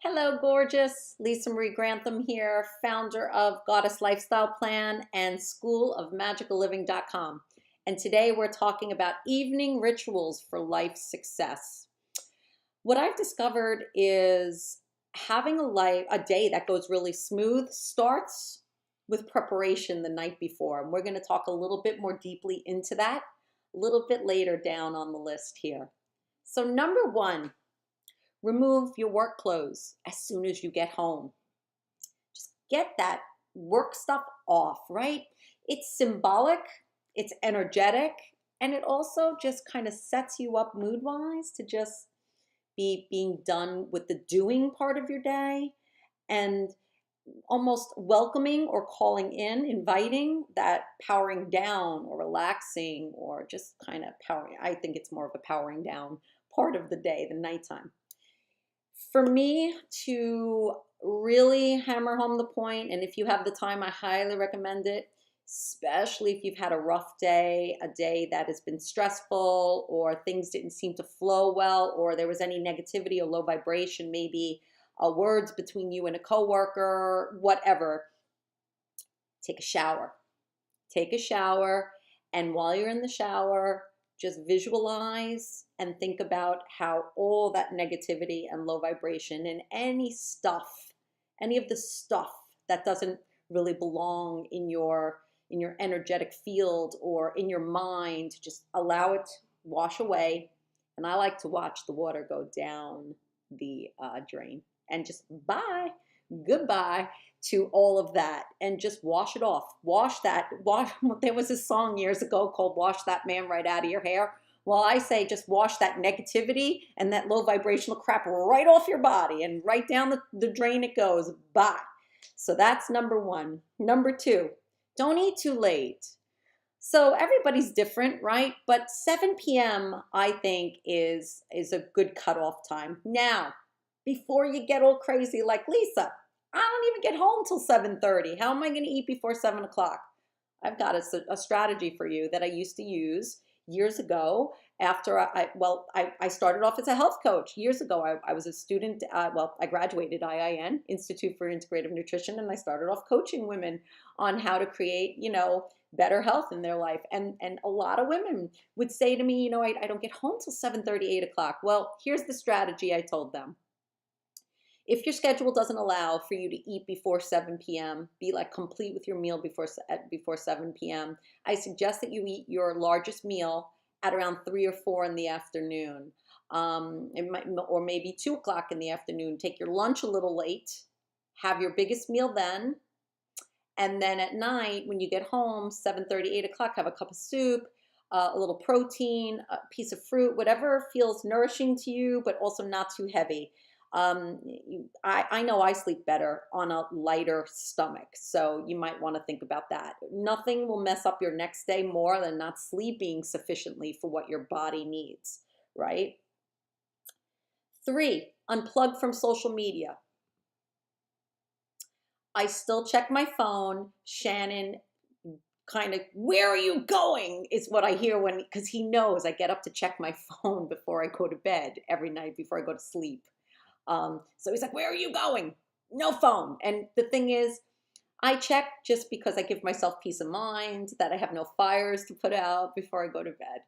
Hello, gorgeous. Lisa Marie Grantham here, founder of Goddess Lifestyle Plan and School of Magicalliving.com. And today we're talking about evening rituals for life success. What I've discovered is having a day that goes really smooth starts with preparation the night before. And we're going to talk a little bit more deeply into that a little bit later down on the list here. So number one, remove your work clothes as soon as you get home. Just get that work stuff off, right? It's symbolic, it's energetic, and it also just kind of sets you up mood-wise to just be being done with the doing part of your day and almost welcoming or calling in, inviting that powering down or relaxing or just kind of powering. I think it's more of a powering down part of the day, the nighttime. For me to really hammer home the point, and if you have the time, I highly recommend it, especially if you've had a rough day, a day that has been stressful, or things didn't seem to flow well, or there was any negativity or low vibration, maybe words between you and a coworker, whatever. Take a shower. Take a shower, and while you're in the shower, just visualize and think about how all that negativity and low vibration and any stuff, any of the stuff that doesn't really belong in your energetic field or in your mind, just allow it to wash away. And I like to watch the water go down the drain and just goodbye to all of that and just wash it off. There was a song years ago called Wash That Man Right Out of Your Hair. Well, I say just wash that negativity and that low vibrational crap right off your body and right down the drain it goes. Bye. So that's number one. Number two, don't eat too late. So everybody's different, right? But 7 p.m. I think is a good cutoff time. Now, before you get all crazy like Lisa, I don't even get home till 7:30. How am I going to eat before 7 o'clock? I've got a strategy for you that I used to use years ago after I started off as a health coach years ago. I was a student, I graduated IIN, Institute for Integrative Nutrition, and I started off coaching women on how to create, better health in their life. And a lot of women would say to me, I don't get home till 7:30, 8 o'clock. Well, here's the strategy I told them. If your schedule doesn't allow for you to eat before 7 p.m., be like complete with your meal before 7 p.m., I suggest that you eat your largest meal at around 3 or 4 in the afternoon. Or maybe 2 o'clock in the afternoon. Take your lunch a little late, have your biggest meal then, and then at night when you get home, 7:30, 8 o'clock, have a cup of soup, a little protein, a piece of fruit, whatever feels nourishing to you, but also not too heavy. I know I sleep better on a lighter stomach, so you might want to think about that. Nothing will mess up your next day more than not sleeping sufficiently for what your body needs, right? 3, unplug from social media. I still check my phone. Shannon kind of, where are you going? Is what I hear because he knows I get up to check my phone before I go to bed every night before I go to sleep. So he's like, where are you going? No phone. And the thing is, I check just because I give myself peace of mind that I have no fires to put out before I go to bed.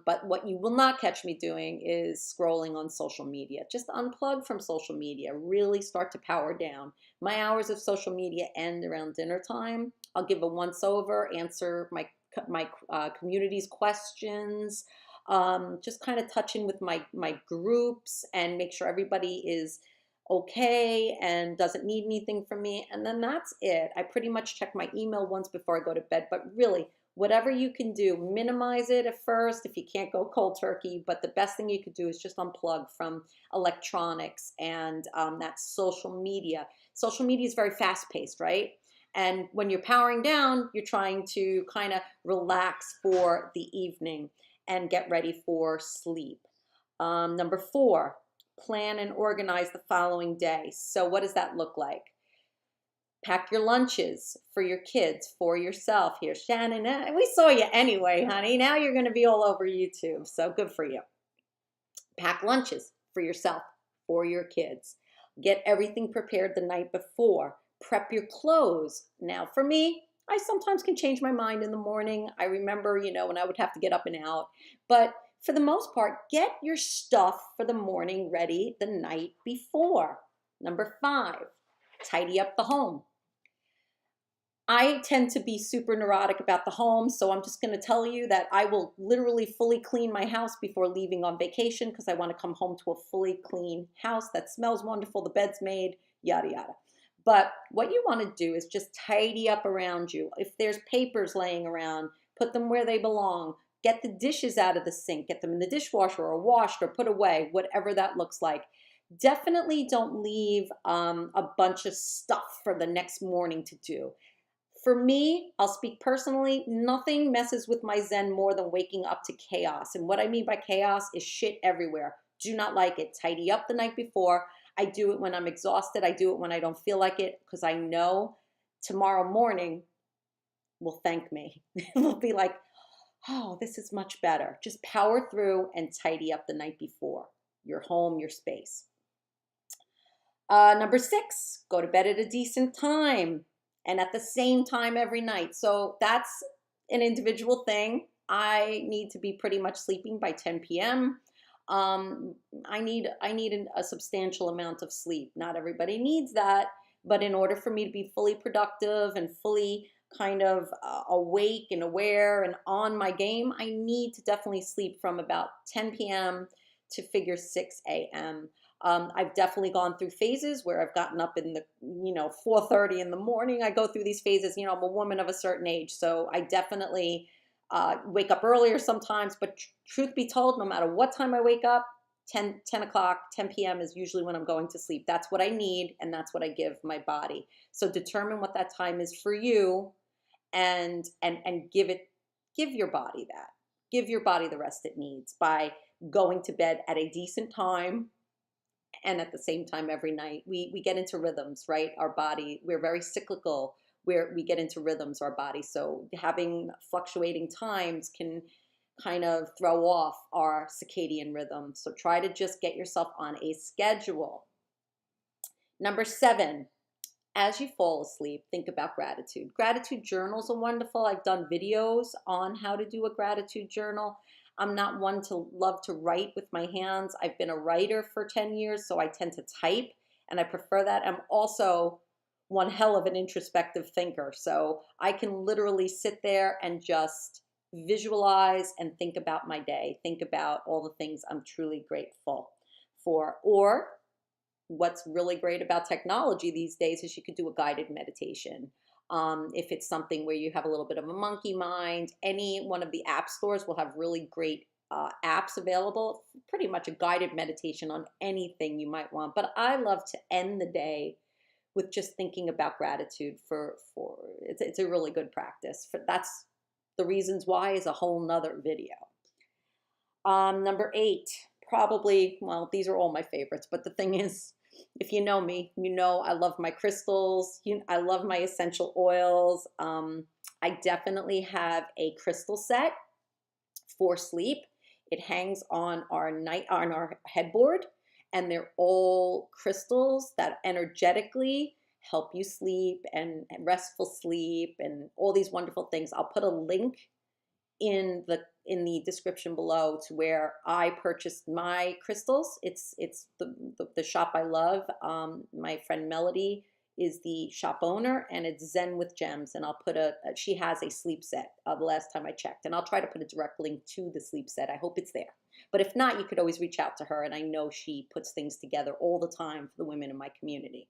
But what you will not catch me doing is scrolling on social media. Just unplug from social media. Really start to power down. My hours of social media end around dinner time. I'll give a once over, answer my community's questions. Just kind of touch in with my groups and make sure everybody is okay and doesn't need anything from me. And then that's it. I pretty much check my email once before I go to bed, but really, whatever you can do, minimize it at first if you can't go cold turkey, but the best thing you could do is just unplug from electronics and that social media. Social media is very fast-paced, right? And when you're powering down, you're trying to kind of relax for the evening and get ready for sleep. Number 4, plan and organize the following day. So what does that look like? Pack your lunches for your kids, for yourself. Here, Shannon, we saw you anyway, honey. Now you're going to be all over YouTube, so good for you. Pack lunches for yourself, for your kids. Get everything prepared the night before. Prep your clothes. Now, for me, I sometimes can change my mind in the morning. I remember, when I would have to get up and out. But for the most part, get your stuff for the morning ready the night before. Number 5, tidy up the home. I tend to be super neurotic about the home, so I'm just going to tell you that I will literally fully clean my house before leaving on vacation because I want to come home to a fully clean house that smells wonderful, the bed's made, yada, yada. But what you want to do is just tidy up around you. If there's papers laying around, put them where they belong. Get the dishes out of the sink, get them in the dishwasher or washed or put away, whatever that looks like. Definitely don't leave a bunch of stuff for the next morning to do. For me, I'll speak personally, nothing messes with my Zen more than waking up to chaos. And what I mean by chaos is shit everywhere. Do not like it. Tidy up the night before. I do it when I'm exhausted. I do it when I don't feel like it because I know tomorrow morning will thank me. It'll be like, oh, this is much better. Just power through and tidy up the night before. Your home, your space. Number 6, go to bed at a decent time and at the same time every night. So that's an individual thing. I need to be pretty much sleeping by 10 p.m. I need a substantial amount of sleep. Not everybody needs that, but in order for me to be fully productive and fully kind of awake and aware and on my game, I need to definitely sleep from about 10 p.m. to figure 6 a.m. I've definitely gone through phases where I've gotten up in the, 4:30 in the morning. I go through these phases, I'm a woman of a certain age, so I definitely wake up earlier sometimes, but truth be told, no matter what time I wake up, 10 o'clock, 10 p.m. is usually when I'm going to sleep. That's what I need, and that's what I give my body. So determine what that time is for you and give your body that. Give your body the rest it needs by going to bed at a decent time and at the same time every night. We get into rhythms, right? Our body, we're very cyclical where we get into rhythms, our body. So having fluctuating times can kind of throw off our circadian rhythm. So try to just get yourself on a schedule. Number 7, as you fall asleep, think about gratitude. Gratitude journals are wonderful. I've done videos on how to do a gratitude journal. I'm not one to love to write with my hands. I've been a writer for 10 years, so I tend to type, and I prefer that. I'm also one hell of an introspective thinker, so I can literally sit there and just visualize and think about my day, think about all the things I'm truly grateful for. Or what's really great about technology these days is you could do a guided meditation. If it's something where you have a little bit of a monkey mind, any one of the app stores will have really great apps available, pretty much a guided meditation on anything you might want. But I love to end the day with just thinking about gratitude for it's a really good practice. That's the reasons why is a whole nother video. Number 8, probably, well, these are all my favorites, but the thing is, if you know me, you know I love my crystals. I love my essential oils. I definitely have a crystal set for sleep. It hangs on our headboard, and they're all crystals that energetically help you sleep and restful sleep and all these wonderful things. I'll put a link in the description below to where I purchased my crystals. It's the shop I love. My friend Melody is the shop owner, and it's Zen with Gems. And I'll put she has a sleep set the last time I checked, and I'll try to put a direct link to the sleep set. I hope it's there. But if not, you could always reach out to her, and I know she puts things together all the time for the women in my community.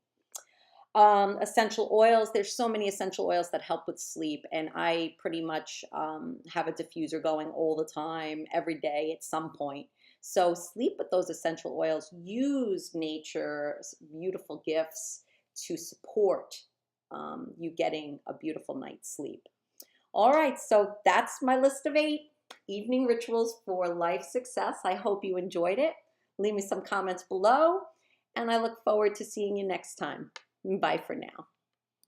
Essential oils, there's so many essential oils that help with sleep, and I pretty much have a diffuser going all the time, every day at some point. So sleep with those essential oils. Use nature's beautiful gifts to support you getting a beautiful night's sleep. All right, so that's my list of 8 evening rituals for life success. I hope you enjoyed it. Leave me some comments below, and I look forward to seeing you next time. Bye for now.